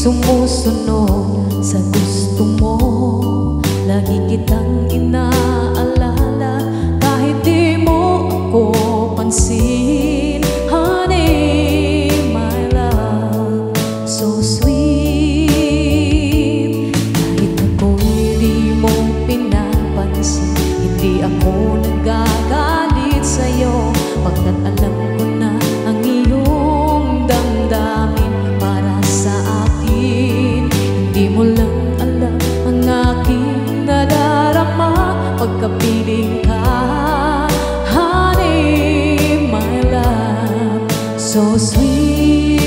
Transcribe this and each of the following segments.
sumusunod sa gusto mo. Lagi kitang inaalala kahit di mo ako pansin. Honey, my love, so sweet. Kahit ako'y di mo pinapansin, hindi ako nagagalit sa'yo, pagkat alam ko na ang iyong damdamin para sa akin. Hindi mo lang alam ang aking nadarama pagkapiling ka. Honey, my love, so sweet.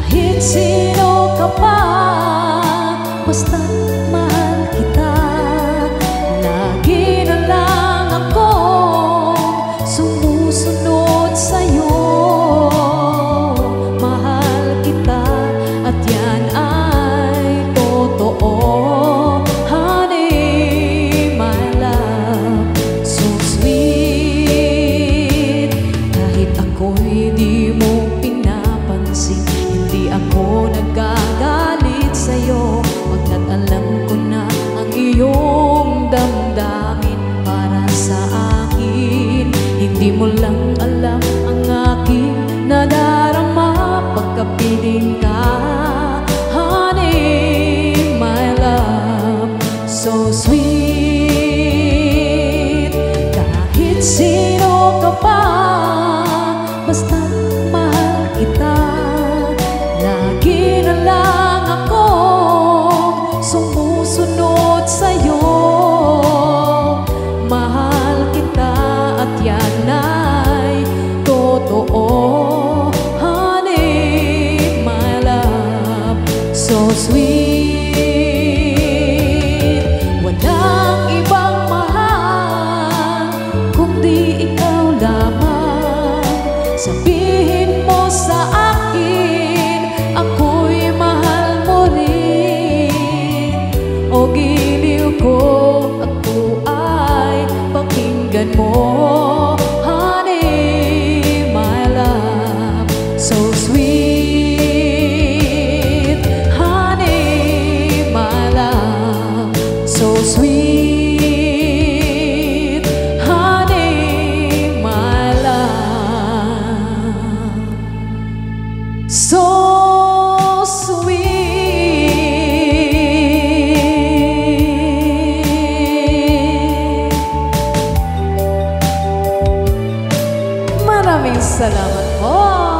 Kahit sino ka pa, basta't mahal kita. Lagi na lang akong sumusunod sa'yo. Mahal kita at yan ay totoo. Honey, my love, so sweet. Kahit ako'y di mo pinapansin, hindi ako nagagalit sa'yo, pagkat alam ko na ang iyong damdamin para sa akin. Hindi mo lang alam ang aking nadarama pagkapiling ka. Honey, my love, so sweet. Kahit sino ka pa, basta't mahal kita. Lagi na lang akong sumusunod sa'yo. Mahal kita at yan ay totoo. Honey, my love, so sweet. Walang ibang mahal kundi ikaw lamang. Sabihin mo sa akin, ako'y mahal mo rin. O giliw ko, ako ay pakinggan mo. Honey, my love, so sweet. Honey, my love, so sweet. Honey, my love, so sweet. Maraming salamat po.